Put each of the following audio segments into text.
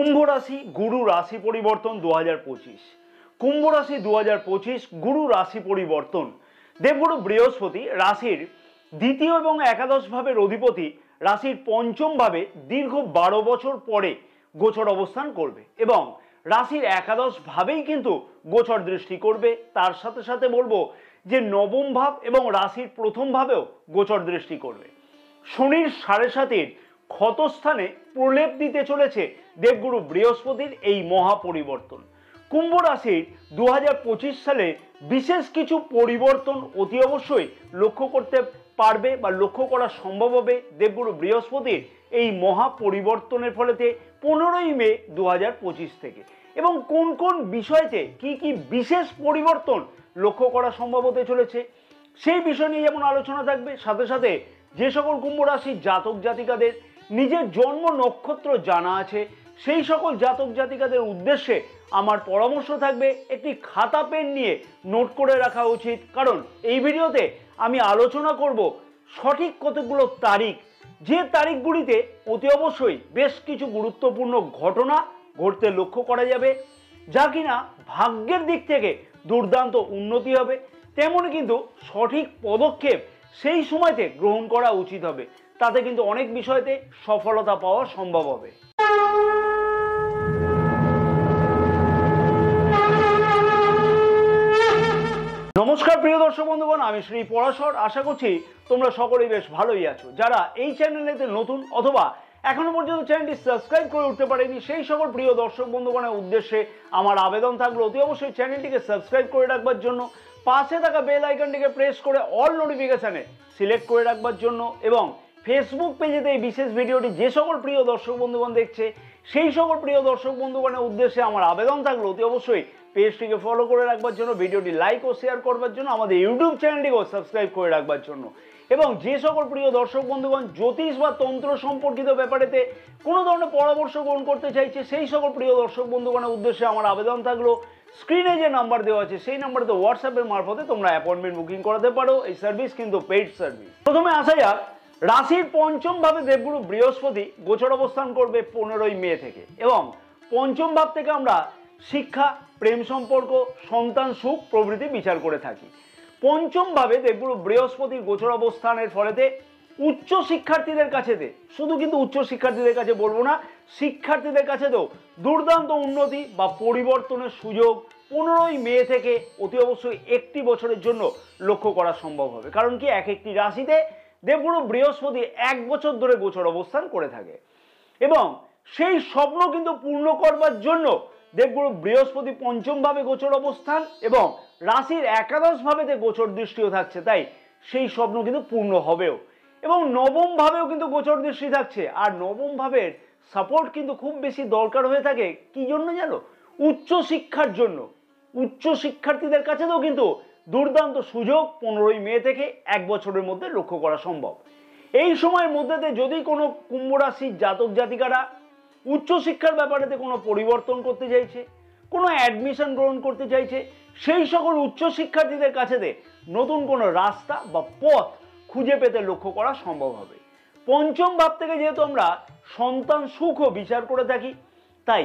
কুম্ভ রাশি গুরু রাশি পরিবর্তন 2025। কুম্ভ রাশি 2025 গুরু রাশি পরিবর্তন। দেবগুরু বৃহস্পতি রাশির দ্বিতীয় এবং একাদশ ভাবের অধিপতি রাশির পঞ্চম ভাবে দীর্ঘ 12 বছর পরে গোচর অবস্থান করবে এবং রাশির একাদশ ভাবেই কিন্তু গোচর দৃষ্টি করবে। তার সাথে সাথে বলবো যে নবম ভাব এবং রাশির প্রথম ভাবেও গোচর দৃষ্টি করবে। শনির 7.5 ক্ষতস্থানে প্রলেপ দিতে চলেছে দেবগুরু বৃহস্পতির এই মহা পরিবর্তন। কুম্ভ রাশির 2025 সালে বিশেষ কিছু পরিবর্তন অতি অবশ্যই লক্ষ্য করতে পারবে বা লক্ষ্য করা সম্ভব হবে দেবগুরু বৃহস্পতির এই মহা পরিবর্তনের ফলেতে 15ই মে 2025 থেকে। এবং কোন কোন বিষয়তে কি কি বিশেষ পরিবর্তন লক্ষ্য করা সম্ভব হতে চলেছে সেই বিষয় নিয়ে যেমন আলোচনা থাকবে, সাথে সাথে যে সকল কুম্ভ রাশির জাতক জাতিকাদের নিজের জন্ম নক্ষত্র জানা আছে সেই সকল জাতক জাতিকাদের উদ্দেশ্যে আমার পরামর্শ থাকবে একটি খাতা পেন নিয়ে নোট করে রাখা উচিত। কারণ এই ভিডিওতে আমি আলোচনা করব সঠিক কতগুলো তারিখ, যে তারিখগুলিতে অতি অবশ্যই বেশ কিছু গুরুত্বপূর্ণ ঘটনা ঘটতে লক্ষ্য করা যাবে, যা কিনা ভাগ্যের দিক থেকে দুর্দান্ত উন্নতি হবে, তেমনই কিন্তু সঠিক পদক্ষেপ সেই সময়তে গ্রহণ করা উচিত হবে। তাতে কিন্তু অনেক বিষয়তে সফলতা পাওয়া সম্ভব হবে। নমস্কার প্রিয় দর্শক বন্ধুগণ, আমি শ্রী পরাশর। আশা করছি তোমরা সকলেই বেশ ভালোই আছো। যারা এই চ্যানেলেতে নতুন অথবা এখনো পর্যন্ত চ্যানেলটি সাবস্ক্রাইব করে উঠতে পারেনি সেই সকল প্রিয় দর্শক বন্ধুগণের উদ্দেশ্যে আমার আবেদন থাকলো অতি অবশ্যই চ্যানেলটিকে সাবস্ক্রাইব করে রাখবার জন্য, পাশে থাকা বেল আইকনটিকে প্রেস করে অল নোটিফিকেশনে সিলেক্ট করে রাখবার জন্য এবং ফেসবুক পেজেতে এই বিশেষ ভিডিওটি যে সকল প্রিয় দর্শক বন্ধুগণ দেখছে সেই সকল প্রিয় দর্শক বন্ধুগণের উদ্দেশ্যে আমার আবেদন থাকলো অতি অবশ্যই পেজটিকে ফলো করে রাখবার জন্য, ভিডিওটি লাইক ও শেয়ার করবার জন্য, আমাদের ইউটিউব চ্যানেলটিকেও সাবস্ক্রাইব করে রাখবার জন্য। এবং যে সকল প্রিয় দর্শক বন্ধুগণ জ্যোতিষ বা তন্ত্র সম্পর্কিত ব্যাপারেতে কোনো ধরনের পরামর্শ গ্রহণ করতে চাইছে সেই সকল প্রিয় দর্শক বন্ধুগণের উদ্দেশ্যে আমার আবেদন থাকলো স্ক্রিনে যে নাম্বার দেওয়া আছে সেই নাম্বারে হোয়াটসঅ্যাপের মারফতে তোমরা অ্যাপয়েন্টমেন্ট বুকিং করাতে পারো। এই সার্ভিস কিন্তু পেইড সার্ভিস। প্রথমে আসা যাক, রাশির পঞ্চম ভাবে দেবগুরু বৃহস্পতি গোচর অবস্থান করবে 15ই মে থেকে এবং পঞ্চম ভাব থেকে আমরা শিক্ষা, প্রেম সম্পর্ক, সন্তান সুখ প্রভৃতি বিচার করে থাকি। পঞ্চম ভাবে দেবগুরু বৃহস্পতির গোচর অবস্থানের ফলেতে উচ্চ শিক্ষার্থীদের কাছেতে, শুধু কিন্তু উচ্চ শিক্ষার্থীদের কাছে বলবো না, শিক্ষার্থীদের কাছেতেও দুর্দান্ত উন্নতি বা পরিবর্তনের সুযোগ 15ই মে থেকে অতি অবশ্যই একটি বছরের জন্য লক্ষ্য করা সম্ভব হবে। কারণ কি, এক একটি রাশিতে দেবগুরু বৃহস্পতি 1 বছর ধরে গোচর অবস্থান করে থাকে এবং সেই স্বপ্ন কিন্তু পূর্ণ করবার জন্য দেবগুরু বৃহস্পতি পঞ্চম ভাবে গোচর অবস্থান এবং রাশির একাদশ ভাবেতে গোচর দৃষ্টিও থাকছে, তাই সেই স্বপ্ন কিন্তু পূর্ণ হবেও। এবং নবম ভাবেও কিন্তু গোচর দৃষ্টি থাকছে, আর নবম ভাবের সাপোর্ট কিন্তু খুব বেশি দরকার হয়ে থাকে কি জন্য জানো? উচ্চ শিক্ষার জন্য। উচ্চ শিক্ষার্থীদের কাছেও কিন্তু দুর্দান্ত সুযোগ 15ই মে থেকে 1 বছরের মধ্যে লক্ষ্য করা সম্ভব। এই সময়ের মধ্যে যদি কোনো কুম্ভ রাশির জাতক জাতিকারা উচ্চশিক্ষার ব্যাপারেতে কোনো পরিবর্তন করতে চাইছে, কোনো অ্যাডমিশন গ্রহণ করতে চাইছে, সেই সকল উচ্চশিক্ষার্থীদের কাছেতে নতুন কোনো রাস্তা বা পথ খুঁজে পেতে লক্ষ্য করা সম্ভব হবে। পঞ্চম ভাব থেকে যেহেতু আমরা সন্তান সুখও বিচার করে থাকি, তাই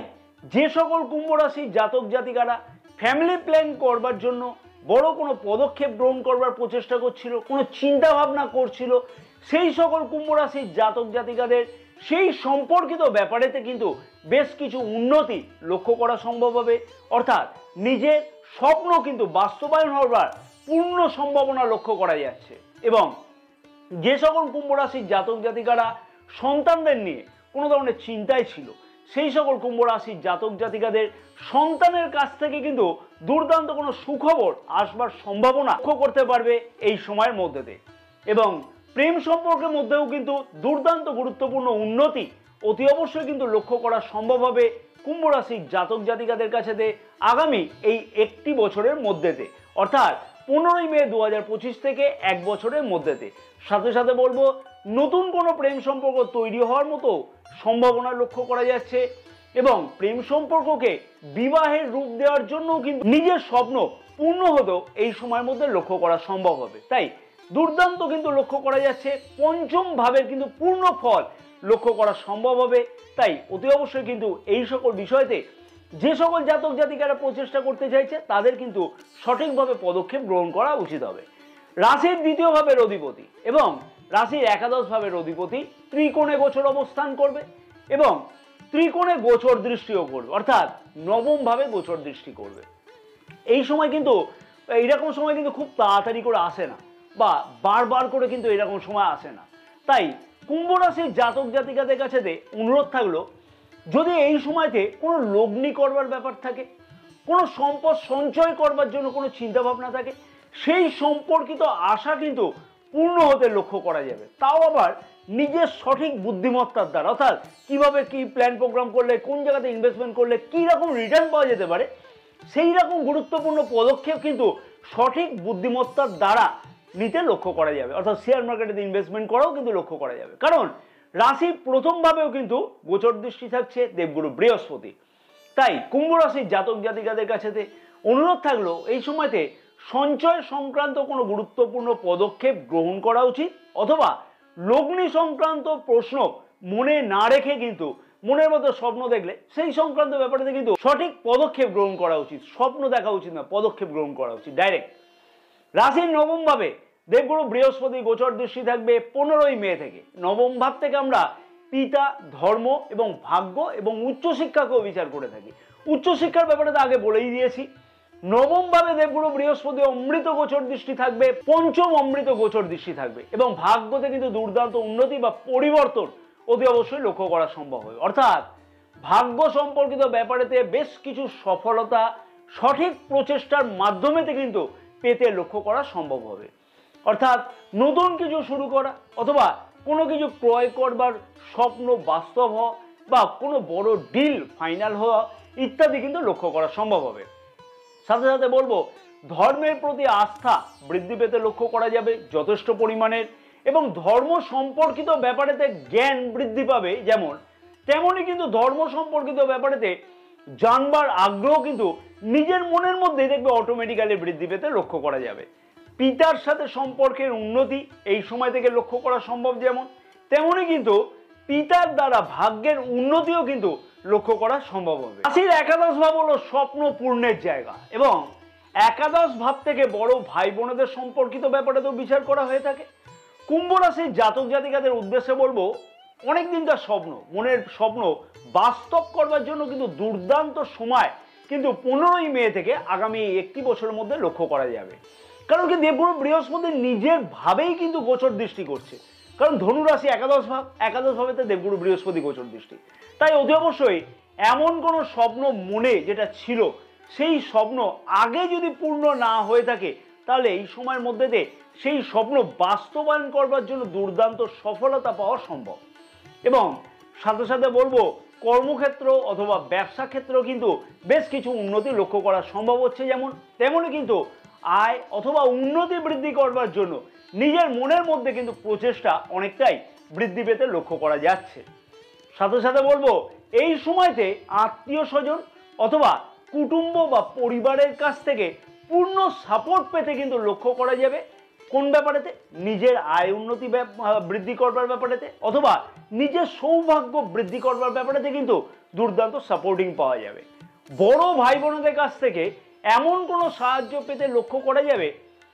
যে সকল কুম্ভ রাশির জাতক জাতিকারা ফ্যামিলি প্ল্যান করবার জন্য বড় কোনো পদক্ষেপ গ্রহণ করবার প্রচেষ্টা করছিল, কোনো চিন্তা ভাবনা করছিল, সেই সকল কুম্ভ রাশির জাতক জাতিকাদের সেই সম্পর্কিত ব্যাপারেতে কিন্তু বেশ কিছু উন্নতি লক্ষ্য করা সম্ভব হবে। অর্থাৎ নিজের স্বপ্ন কিন্তু বাস্তবায়ন হবার পূর্ণ সম্ভাবনা লক্ষ্য করা যাচ্ছে। এবং যে সকল কুম্ভ রাশির জাতক জাতিকারা সন্তানদের নিয়ে কোনো ধরনের চিন্তায় ছিল সেই সকল কুম্ভ রাশির জাতক জাতিকাদের সন্তানের কাছ থেকে কিন্তু দুর্দান্ত কোনো সুখবর আসবার সম্ভাবনা লক্ষ্য করতে পারবে এই সময়ের মধ্যে। এবং প্রেম সম্পর্কের মধ্যেও কিন্তু দুর্দান্ত গুরুত্বপূর্ণ উন্নতি অতি অবশ্যই কিন্তু লক্ষ্য করা সম্ভব হবে কুম্ভ রাশির জাতক জাতিকাদের কাছেতে আগামী এই একটি বছরের মধ্যেতে, অর্থাৎ 15ই মে 2025 থেকে 1 বছরের মধ্যেতে। সাথে সাথে বলবো নতুন কোনো প্রেম সম্পর্ক তৈরি হওয়ার মতো সম্ভাবনা লক্ষ্য করা যাচ্ছে এবং প্রেম সম্পর্ককে বিবাহের রূপ দেওয়ার জন্য কিন্তু নিজের স্বপ্ন পূর্ণ হতেও এই সময়ের মধ্যে লক্ষ্য করা সম্ভব হবে। তাই দুর্দান্ত কিন্তু লক্ষ্য করা যাচ্ছে পঞ্চম ভাবের কিন্তু পূর্ণ ফল লক্ষ্য করা সম্ভব হবে। তাই অতি অবশ্যই কিন্তু এই সকল বিষয়তে যে সকল জাতক জাতিকারা প্রচেষ্টা করতে চাইছে তাদের কিন্তু সঠিকভাবে পদক্ষেপ গ্রহণ করা উচিত হবে। রাশির দ্বিতীয় ভাবের অধিপতি এবং রাশির একাদশ ভাবের অধিপতি ত্রিকোণে গোচর অবস্থান করবে এবং ত্রিকোণে গোচর দৃষ্টিও করবে, অর্থাৎ নবম ভাবে গোচর দৃষ্টি করবে। এই সময় কিন্তু এইরকম সময় কিন্তু খুব তাড়াতাড়ি করে আসে না বা বারবার করে কিন্তু এরকম সময় আসে না। তাই কুম্ভ রাশির জাতক জাতিকাদের কাছে অনুরোধ থাকলো, যদি এই সময়তে কোনো লগ্নি করবার ব্যাপার থাকে, কোনো সম্পদ সঞ্চয় করবার জন্য কোনো চিন্তা ভাবনা থাকে, সেই সম্পর্কিত আশা কিন্তু পূর্ণ হতে লক্ষ্য করা যাবে। তাও আবার নিজের সঠিক বুদ্ধিমত্তার দ্বারা, অর্থাৎ কিভাবে কি প্ল্যান প্রোগ্রাম করলে, কোন জায়গাতে ইনভেস্টমেন্ট করলে কি রকম রিটার্ন পাওয়া যেতে পারে, সেই রকম গুরুত্বপূর্ণ পদক্ষেপ কিন্তু সঠিক বুদ্ধিমত্তার দ্বারা নিতে লক্ষ্য করা যাবে। অর্থাৎ শেয়ার মার্কেটে ইনভেস্টমেন্ট করাও কিন্তু লক্ষ্য করা যাবে। কারণ রাশির প্রথমভাবেও কিন্তু গোচর দৃষ্টি থাকছে দেবগুরু বৃহস্পতি। তাই কুম্ভ রাশির জাতক জাতিকাদের কাছে অনুরোধ থাকলো, এই সময়তে সঞ্চয় সংক্রান্ত কোনো গুরুত্বপূর্ণ পদক্ষেপ গ্রহণ করা উচিত, অথবা লগ্নি সংক্রান্ত প্রশ্ন মনে না রেখে কিন্তু মনের মতো স্বপ্ন দেখলে সেই সংক্রান্ত ব্যাপারে কিন্তু সঠিক পদক্ষেপ গ্রহণ করা উচিত। স্বপ্ন দেখা উচিত না, পদক্ষেপ গ্রহণ করা উচিত ডাইরেক্ট। রাশির নবম ভাবে দেবগুরু বৃহস্পতি গোচর দৃষ্টি থাকবে 15ই মে থেকে। নবম ভাব থেকে আমরা পিতা, ধর্ম এবং ভাগ্য এবং উচ্চশিক্ষাকেও বিচার করে থাকি। উচ্চশিক্ষার ব্যাপারে তো আগে বলেই দিয়েছি। নবম ভাবে দেবগুরু বৃহস্পতি অমৃত গোচর দৃষ্টি থাকবে, পঞ্চম অমৃত গোচর দৃষ্টি থাকবে এবং ভাগ্যতে কিন্তু দুর্দান্ত উন্নতি বা পরিবর্তন অতি অবশ্যই লক্ষ্য করা সম্ভব হবে। অর্থাৎ ভাগ্য সম্পর্কিত ব্যাপারেতে বেশ কিছু সফলতা সঠিক প্রচেষ্টার মাধ্যমে কিন্তু পেতে লক্ষ্য করা সম্ভব হবে। অর্থাৎ নতুন কিছু শুরু করা অথবা কোনো কিছু ক্রয় করবার স্বপ্ন বাস্তব হওয়া বা কোনো বড় ডিল ফাইনাল হওয়া ইত্যাদি কিন্তু লক্ষ্য করা সম্ভব হবে। সাথে সাথে বলবো, ধর্মের প্রতি আস্থা বৃদ্ধি পেতে লক্ষ্য করা যাবে যথেষ্ট পরিমাণের, এবং ধর্ম সম্পর্কিত ব্যাপারেতে জ্ঞান বৃদ্ধি পাবে যেমন, তেমনই কিন্তু ধর্ম সম্পর্কিত ব্যাপারেতে জানবার আগ্রহ কিন্তু নিজের মনের মধ্যে দেখবে অটোমেটিক্যালি বৃদ্ধি পেতে লক্ষ্য করা যাবে। পিতার সাথে সম্পর্কের উন্নতি এই সময় থেকে লক্ষ্য করা সম্ভব যেমন, তেমনই কিন্তু পিতার দ্বারা ভাগ্যের উন্নতিও কিন্তু লক্ষ্য করা সম্ভব হবে। রাশির একাদশ ভাব হলো স্বপ্ন পূর্ণের জায়গা এবং একাদশ ভাব থেকে বড় ভাই বোনেদের সম্পর্কিত ব্যাপারে তো বিচার করা হয়ে থাকে। কুম্ভ রাশির জাতক জাতিকাদের উদ্দেশ্যে বলবো, অনেক দিনকার স্বপ্ন, মনের স্বপ্ন বাস্তব করবার জন্য কিন্তু দুর্দান্ত সময় কিন্তু 15ই মে থেকে আগামী একটি বছরের মধ্যে লক্ষ্য করা যাবে। কারণ কি দেবগুরু বৃহস্পতি নিজের ভাবেই কিন্তু গোচর দৃষ্টি করছে। কারণ ধনু রাশি একাদশ ভাবেতে দেবগুরু বৃহস্পতি গোচর দৃষ্টি। তাই অতি অবশ্যই এমন কোনো স্বপ্ন মনে যেটা ছিল সেই স্বপ্ন আগে যদি পূর্ণ না হয়ে থাকে, তাহলে এই সময়ের মধ্যে সেই স্বপ্ন বাস্তবায়ন করবার জন্য দুর্দান্ত সফলতা পাওয়া সম্ভব। এবং সাথে সাথে বলবো, কর্মক্ষেত্র অথবা ব্যবসা ক্ষেত্রেও কিন্তু বেশ কিছু উন্নতি লক্ষ্য করা সম্ভব হচ্ছে যেমন, তেমনই কিন্তু আয় অথবা উন্নতি বৃদ্ধি করবার জন্য নিজের মনের মধ্যে কিন্তু প্রচেষ্টা অনেকটাই বৃদ্ধি পেতে লক্ষ্য করা যাচ্ছে। সাথে সাথে বলবো, এই সময়তে আত্মীয় স্বজন অথবা কুটুম্ব বা পরিবারের কাছ থেকে পূর্ণ সাপোর্ট পেতে কিন্তু লক্ষ্য করা যাবে। কোন ব্যাপারেতে? নিজের আয় উন্নতি বৃদ্ধি করবার ব্যাপারেতে অথবা নিজের সৌভাগ্য বৃদ্ধি করবার ব্যাপারেতে কিন্তু দুর্দান্ত সাপোর্টিং পাওয়া যাবে। বড় ভাই বোনদের কাছ থেকে এমন কোনো সাহায্য পেতে লক্ষ্য করা যাবে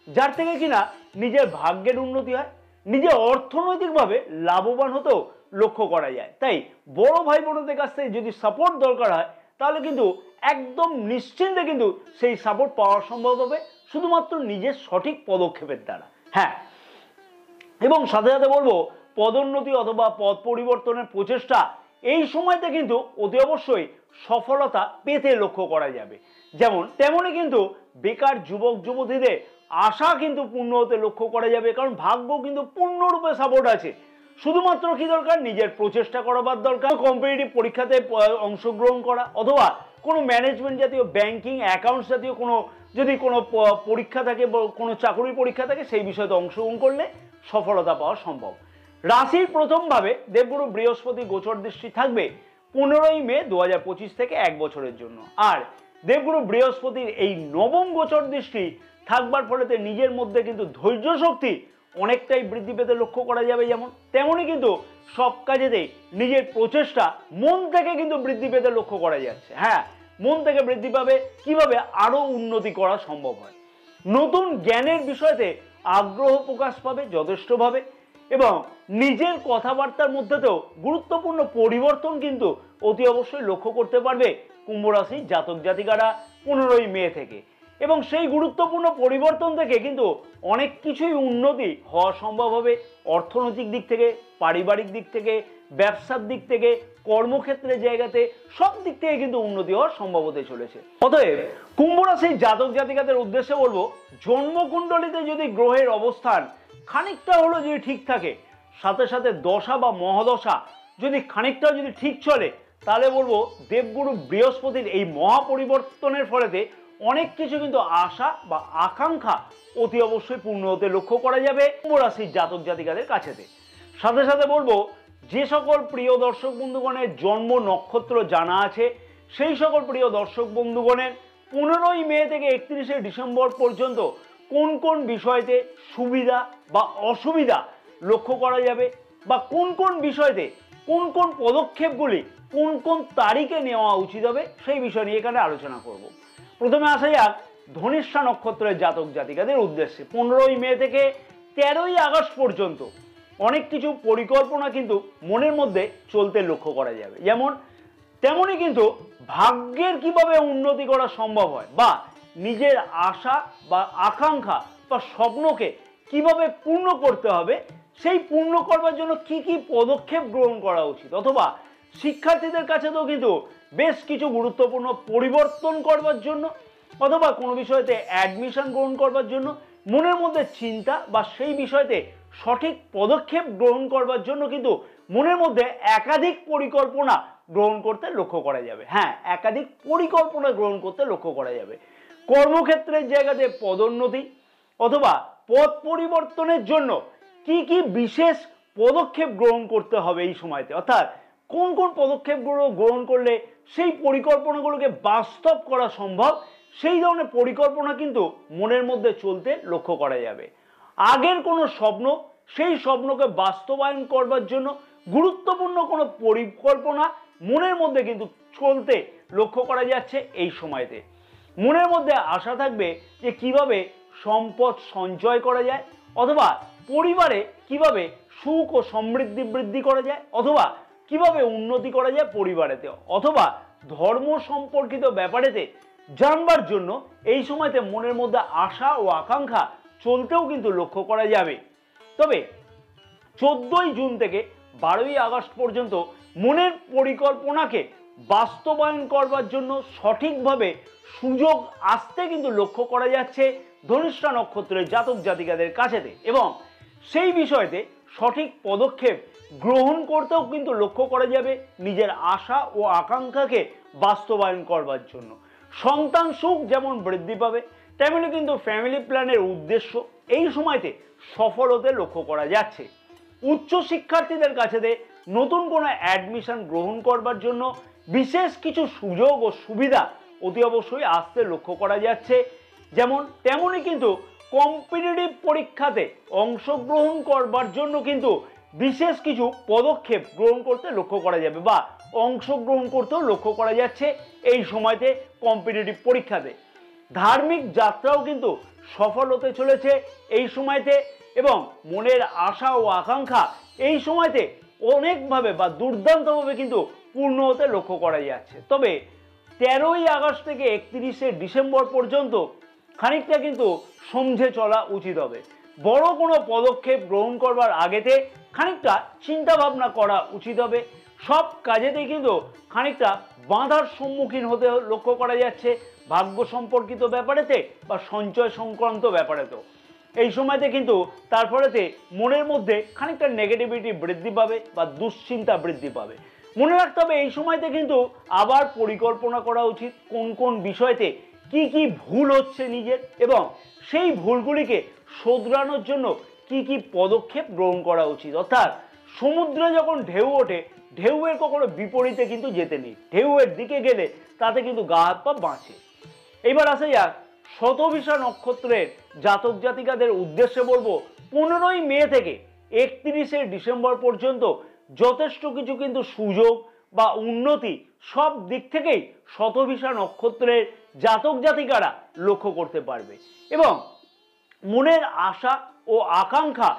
যার থেকে কিনা নিজের ভাগ্যের উন্নতি হয়, নিজে অর্থনৈতিকভাবে লাভবান হতেও লক্ষ্য করা যায়। তাই বড় ভাই বোনদের কাছ থেকে যদি সাপোর্ট দরকার হয়, তাহলে কিন্তু একদম নিশ্চিন্তে কিন্তু সেই সাপোর্ট পাওয়া সম্ভব হবে শুধুমাত্র নিজের সঠিক পদক্ষেপের দ্বারা। হ্যাঁ, এবং সাথে সাথে বলবো, পদোন্নতি অথবা পদ পরিবর্তনের প্রচেষ্টা এই সময়তে কিন্তু অতি অবশ্যই সফলতা পেতে লক্ষ্য করা যাবে যেমন, তেমনই কিন্তু বেকার যুবক যুবতীদের আশা কিন্তু পূর্ণ হতে লক্ষ্য করা যাবে। কারণ ভাগ্য কিন্তু পূর্ণরূপে সাপোর্ট আছে। শুধুমাত্র কি দরকার? নিজের প্রচেষ্টা করবার দরকার। কম্পিটিটিভ পরীক্ষাতে অংশগ্রহণ করা অথবা কোনো ম্যানেজমেন্ট জাতীয়, ব্যাংকিং, অ্যাকাউন্টস জাতীয় যদি কোনো পরীক্ষা থাকে, কোনো চাকরির পরীক্ষা থাকে, সেই বিষয়তে অংশগ্রহণ করলে সফলতা পাওয়া সম্ভব। রাশির প্রথমভাবে দেবগুরু বৃহস্পতি গোচর দৃষ্টি থাকবে 15ই মে 2025 থেকে এক বছরের জন্য। আর দেবগুরু বৃহস্পতির এই নবম গোচর দৃষ্টি থাকবার ফলেতে নিজের মধ্যে কিন্তু ধৈর্য শক্তি অনেকটাই বৃদ্ধি পেতে লক্ষ্য করা যাবে যেমন, তেমনই কিন্তু সব কাজেতে নিজের প্রচেষ্টা মন থেকে কিন্তু বৃদ্ধি পেতে লক্ষ্য করা যাচ্ছে। হ্যাঁ, মন থেকে বৃদ্ধি পাবে। কিভাবে আরো উন্নতি করা সম্ভব হয়, নতুন জ্ঞানের বিষয়তে আগ্রহ প্রকাশ পাবে যথেষ্টভাবে, এবং নিজের কথাবার্তার মধ্যেতেও গুরুত্বপূর্ণ পরিবর্তন কিন্তু অতি অবশ্যই লক্ষ্য করতে পারবে কুম্ভ রাশির জাতক জাতিকারা 15ই মে থেকে। এবং সেই গুরুত্বপূর্ণ পরিবর্তন থেকে কিন্তু অনেক কিছুই উন্নতি হওয়া সম্ভব হবে, অর্থনৈতিক দিক থেকে, পারিবারিক দিক থেকে, ব্যবসার দিক থেকে, কর্মক্ষেত্রের জায়গাতে, সব দিক থেকে কিন্তু উন্নতি হওয়ার সম্ভব হতে চলেছে। অতএব কুম্ভ রাশির জাতক জাতিকাদের উদ্দেশ্যে বলবো, জন্মকুণ্ডলিতে যদি গ্রহের অবস্থান খানিকটা হলো যদি ঠিক থাকে, সাথে সাথে দশা বা মহাদশা যদি খানিকটা যদি ঠিক চলে, তাহলে বলবো দেবগুরু বৃহস্পতির এই মহা পরিবর্তনের ফলেতে অনেক কিছু কিন্তু আশা বা আকাঙ্ক্ষা অতি অবশ্যই পূর্ণ হতে লক্ষ্য করা যাবে কুম্ভ রাশির জাতক জাতিকাদের কাছেতে। সাথে সাথে বলবো, যে সকল প্রিয় দর্শক বন্ধুগণের জন্ম নক্ষত্র জানা আছে, সেই সকল প্রিয় দর্শক বন্ধুগণের 15ই মে থেকে 31শে ডিসেম্বর পর্যন্ত কোন কোন বিষয়তে সুবিধা বা অসুবিধা লক্ষ্য করা যাবে, বা কোন কোন বিষয়তে কোন কোন পদক্ষেপগুলি কোন কোন তারিখে নেওয়া উচিত হবে, সেই বিষয় নিয়ে এখানে আলোচনা করব। প্রথমে আসা যাক ধনিষ্ঠা নক্ষত্রের জাতক জাতিকাদের উদ্দেশ্যে। 15ই মে থেকে 13ই আগস্ট পর্যন্ত অনেক কিছু পরিকল্পনা কিন্তু মনের মধ্যে চলতে লক্ষ্য করা যাবে। যেমন তেমনই কিন্তু ভাগ্যের কিভাবে উন্নতি করা সম্ভব হয়, বা নিজের আশা বা আকাঙ্ক্ষা বা স্বপ্নকে কিভাবে পূর্ণ করতে হবে, সেই পূর্ণ করবার জন্য কি কি পদক্ষেপ গ্রহণ করা উচিত, অথবা শিক্ষার্থীদের কাছে তো কিন্তু বেশ কিছু গুরুত্বপূর্ণ পরিবর্তন করবার জন্য, অথবা কোনো বিষয়তে অ্যাডমিশন গ্রহণ করবার জন্য মনের মধ্যে চিন্তা বা সেই বিষয়তে সঠিক পদক্ষেপ গ্রহণ করবার জন্য কিন্তু মনের মধ্যে একাধিক পরিকল্পনা গ্রহণ করতে লক্ষ্য করা যাবে। হ্যাঁ, একাধিক পরিকল্পনা গ্রহণ করতে লক্ষ্য করা যাবে। কর্মক্ষেত্রের জায়গাতে পদোন্নতি অথবা পদ পরিবর্তনের জন্য কি কি বিশেষ পদক্ষেপ গ্রহণ করতে হবে এই সময়তে, অর্থাৎ কোন কোন পদক্ষেপগুলো গ্রহণ করলে সেই পরিকল্পনাগুলোকে বাস্তব করা সম্ভব, সেই ধরনের পরিকল্পনা কিন্তু মনের মধ্যে চলতে লক্ষ্য করা যাবে। আগের কোনো স্বপ্ন, সেই স্বপ্নকে বাস্তবায়ন করবার জন্য গুরুত্বপূর্ণ কোনো পরিকল্পনা মনের মধ্যে কিন্তু চলতে লক্ষ্য করা যাচ্ছে এই সময়তে। মনের মধ্যে আশা থাকবে যে কিভাবে সম্পদ সঞ্চয় করা যায়, অথবা পরিবারে কিভাবে সুখ ও সমৃদ্ধি বৃদ্ধি করা যায়, অথবা কিভাবে উন্নতি করা যায় পরিবারেতে, অথবা ধর্ম সম্পর্কিত ব্যাপারেতে জানবার জন্য এই সময়তে মনের মধ্যে আশা ও আকাঙ্ক্ষা চলতেও কিন্তু লক্ষ্য করা যাবে। তবে 14ই জুন থেকে 12ই আগস্ট পর্যন্ত মনের পরিকল্পনাকে বাস্তবায়ন করবার জন্য সঠিকভাবে সুযোগ আসতে কিন্তু লক্ষ্য করা যাচ্ছে ধনিষ্ঠা নক্ষত্রের জাতক জাতিকাদের কাছেতে, এবং সেই বিষয়তে সঠিক পদক্ষেপ গ্রহণ করতেও কিন্তু লক্ষ্য করা যাবে নিজের আশা ও আকাঙ্ক্ষাকে বাস্তবায়ন করবার জন্য। সন্তান সুখ যেমন বৃদ্ধি পাবে, তেমনি কিন্তু ফ্যামিলি প্ল্যানের উদ্দেশ্য এই সময়তে সফল হতে লক্ষ্য করা যাচ্ছে। উচ্চ শিক্ষার্থীদের কাছেতে নতুন কোনো অ্যাডমিশন গ্রহণ করবার জন্য বিশেষ কিছু সুযোগ ও সুবিধা অতি অবশ্যই আসতে লক্ষ্য করা যাচ্ছে। যেমন তেমনই কিন্তু কম্পিটিটিভ পরীক্ষাতে অংশগ্রহণ করবার জন্য কিন্তু বিশেষ কিছু পদক্ষেপ গ্রহণ করতে লক্ষ্য করা যাবে, বা অংশগ্রহণ করতেও লক্ষ্য করা যাচ্ছে এই সময়তে কম্পিটিটিভ পরীক্ষাতে। ধার্মিক যাত্রাও কিন্তু সফল হতে চলেছে এই সময়তে, এবং মনের আশা ও আকাঙ্ক্ষা এই সময়তে অনেকভাবে বা দুর্দান্তভাবে কিন্তু পূর্ণ হতে লক্ষ্য করা যাচ্ছে। তবে 13ই আগস্ট থেকে 31শে ডিসেম্বর পর্যন্ত খানিকটা কিন্তু সমঝে চলা উচিত হবে। বড় কোনো পদক্ষেপ গ্রহণ করবার আগেতে খানিকটা চিন্তা ভাবনা করা উচিত হবে। সব কাজেতেই কিন্তু খানিকটা বাধার সম্মুখীন হতে লক্ষ্য করা যাচ্ছে, ভাগ্য সম্পর্কিত ব্যাপারেতে বা সঞ্চয় সংক্রান্ত ব্যাপারেতেও। এই সময়তে কিন্তু তারপরেতে মনের মধ্যে খানিকটা নেগেটিভিটি বৃদ্ধি পাবে বা দুশ্চিন্তা বৃদ্ধি পাবে। মনে রাখতে হবে এই সময়তে কিন্তু আবার পরিকল্পনা করা উচিত কোন কোন বিষয়তে কি কি ভুল হচ্ছে নিজের, এবং সেই ভুলগুলিকে শোধরানোর জন্য কি কি পদক্ষেপ গ্রহণ করা উচিত। অর্থাৎ সমুদ্রে যখন ঢেউ ওঠে, ঢেউয়ের কখনো বিপরীতে কিন্তু যেতে নেই, ঢেউয়ের দিকে গেলে তাতে কিন্তু গা হাত পা বাঁচে। এবার আসা যাক শতভিষা নক্ষত্রের জাতক জাতিকাদের উদ্দেশ্যে বলবো, 15ই মে থেকে 31শে ডিসেম্বর পর্যন্ত যথেষ্ট কিছু কিন্তু সুযোগ বা উন্নতি সব দিক থেকেই শতভিষা নক্ষত্রের জাতক জাতিকারা লক্ষ্য করতে পারবে এবং মনের আশা ও আকাঙ্ক্ষা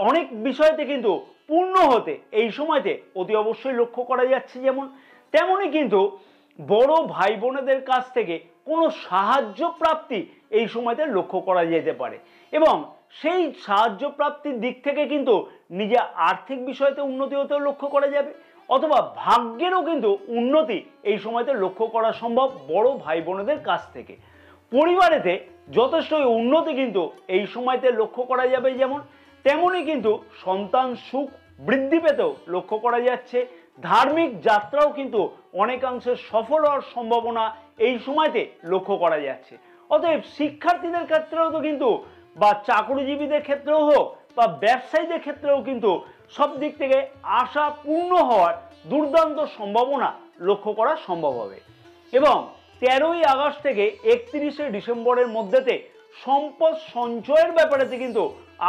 অনেক বিষয়তে কিন্তু পূর্ণ হতে এই সময়তে অতি অবশ্যই লক্ষ্য করা যাচ্ছে। যেমন তেমনই কিন্তু বড় ভাই বোনেদের কাছ থেকে কোনো সাহায্য প্রাপ্তি এই সময়তে লক্ষ্য করা যেতে পারে এবং সেই সাহায্য প্রাপ্তির দিক থেকে কিন্তু নিজে আর্থিক বিষয়তে উন্নতি হতেও লক্ষ্য করা যাবে অথবা ভাগ্যেরও কিন্তু উন্নতি এই সময়তে লক্ষ্য করা সম্ভব বড় ভাই বোনেদের কাছ থেকে। পরিবারেতে যথেষ্ট উন্নতি কিন্তু এই সময়তে লক্ষ্য করা যাবে। যেমন তেমনই কিন্তু সন্তান সুখ বৃদ্ধি পেতেও লক্ষ্য করা যাচ্ছে। ধার্মিক যাত্রাও কিন্তু অনেকাংশে সফল হওয়ার সম্ভাবনা এই সময়তে লক্ষ্য করা যাচ্ছে। অতএব শিক্ষার্থীদের ক্ষেত্রেও তো কিন্তু বা চাকরিজীবীদের ক্ষেত্রেও হোক বা ব্যবসায়ীদের ক্ষেত্রেও কিন্তু সব দিক থেকে আশা পূর্ণ হওয়ার দুর্দান্ত সম্ভাবনা লক্ষ্য করা সম্ভব হবে এবং 13ই আগস্ট থেকে 31শে ডিসেম্বরের মধ্যেতে সম্পদ সঞ্চয়ের ব্যাপারেতে কিন্তু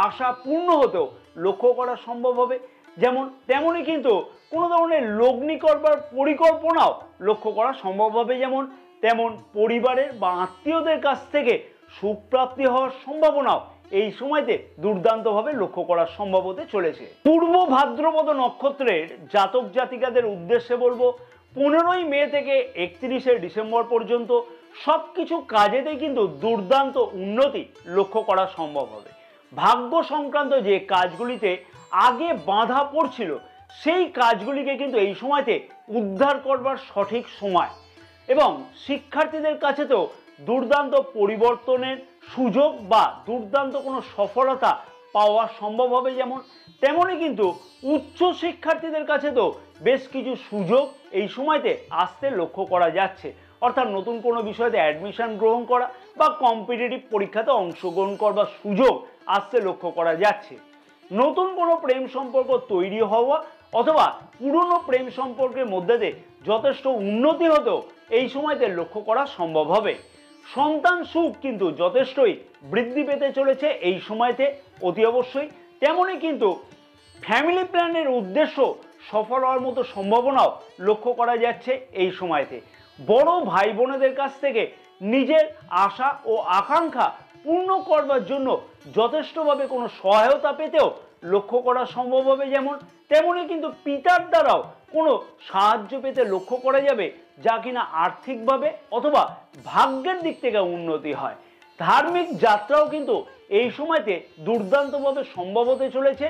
আশা পূর্ণ হতেও লক্ষ্য করা সম্ভব হবে। যেমন তেমনই কিন্তু কোনো ধরনের লগ্নি করবার পরিকল্পনাও লক্ষ্য করা সম্ভব হবে। যেমন তেমন পরিবারের বা আত্মীয়দের কাছ থেকে সুপ্রাপ্তি হওয়ার সম্ভাবনাও এই সময়তে দুর্দান্তভাবে লক্ষ্য করা সম্ভব হতে চলেছে। পূর্ব ভাদ্রপদ নক্ষত্রের জাতক জাতিকাদের উদ্দেশ্যে বলবো 15ই মে থেকে 31শে ডিসেম্বর পর্যন্ত সবকিছু কাজেতেই কিন্তু দুর্দান্ত উন্নতি লক্ষ্য করা সম্ভব হবে। ভাগ্য সংক্রান্ত যে কাজগুলিতে আগে বাধা পড়ছিল সেই কাজগুলিকে কিন্তু এই সময়তে উদ্ধার করবার সঠিক সময় এবং শিক্ষার্থীদের কাছে তো দুর্দান্ত পরিবর্তনের সুযোগ বা দুর্দান্ত কোনো সফলতা পাওয়া সম্ভব হবে। যেমন তেমনই কিন্তু উচ্চ শিক্ষার্থীদের কাছে তো বেশ কিছু সুযোগ এই সময়তে আসতে লক্ষ্য করা যাচ্ছে, অর্থাৎ নতুন কোনো বিষয়তে অ্যাডমিশন গ্রহণ করা বা কম্পিটিটিভ পরীক্ষাতে অংশগ্রহণ করবার সুযোগ আসতে লক্ষ্য করা যাচ্ছে। নতুন কোনো প্রেম সম্পর্ক তৈরি হওয়া অথবা পুরনো প্রেম সম্পর্কের মধ্যে যথেষ্ট উন্নতি হতেও এই সময়তে লক্ষ্য করা সম্ভব হবে। সন্তান সুখ কিন্তু যথেষ্টই বৃদ্ধি পেতে চলেছে এই সময়তে অতি অবশ্যই। তেমনই কিন্তু ফ্যামিলি প্ল্যানের উদ্দেশ্য সফল হওয়ার মতো সম্ভাবনাও লক্ষ্য করা যাচ্ছে এই সময়তে। বড় ভাই বোনেদের কাছ থেকে নিজের আশা ও আকাঙ্ক্ষা পূর্ণ করবার জন্য যথেষ্টভাবে কোনো সহায়তা পেতেও লক্ষ্য করা সম্ভব হবে। যেমন তেমনই কিন্তু পিতার দ্বারাও কোনো সাহায্য পেতে লক্ষ্য করা যাবে, যা কিনা আর্থিকভাবে অথবা ভাগ্যের দিক থেকে উন্নতি হয়। ধার্মিক যাত্রাও কিন্তু এই সময়তে দুর্দান্তভাবে সম্ভব হতে চলেছে।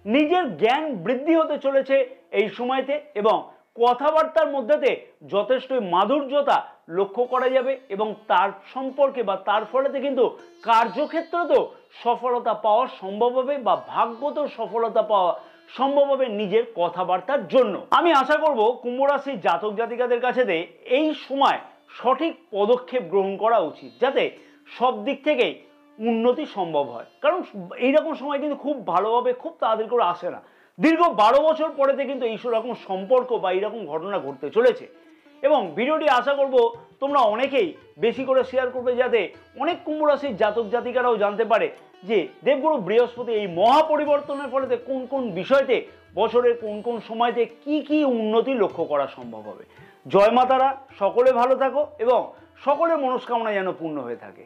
নিজের জ্ঞান বৃদ্ধি হতে চলেছে এই সময়তে এবং কথাবার্তার মধ্যেতে যথেষ্টই মাধুর্যতা লক্ষ্য করা যাবে এবং তার সম্পর্কে বা তার ফলেতে কিন্তু কার্যক্ষেত্রেতেও সফলতা পাওয়া সম্ভব হবে বা ভাগ্যতেও সফলতা পাওয়া সম্ভব হবে নিজের কথাবার্তার জন্য। আমি আশা করব কুম্ভ রাশির জাতক জাতিকাদের কাছে এই সময় সঠিক পদক্ষেপ গ্রহণ করা উচিত, যাতে সব দিক থেকেই উন্নতি সম্ভব হয়। কারণ এইরকম সময় কিন্তু খুব ভালোভাবে খুব তাড়াতাড়ি করে আসে না। দীর্ঘ 12 বছর পরেতে কিন্তু এই রকম সম্পর্ক বা এইরকম ঘটনা ঘটতে চলেছে এবং ভিডিওটি আশা করব তোমরা অনেকেই বেশি করে শেয়ার করবে, যাতে অনেক কুম্ভ রাশির জাতক জাতিকারাও জানতে পারে যে দেবগুরু বৃহস্পতি এই মহা পরিবর্তনের ফলেতে কোন কোন বিষয়তে বছরের কোন কোন সময়তে কি কি উন্নতি লক্ষ্য করা সম্ভব হবে। জয় মা তারা, সকলে ভালো থাকো এবং সকলের মনস্কামনা যেন পূর্ণ হয়ে থাকে।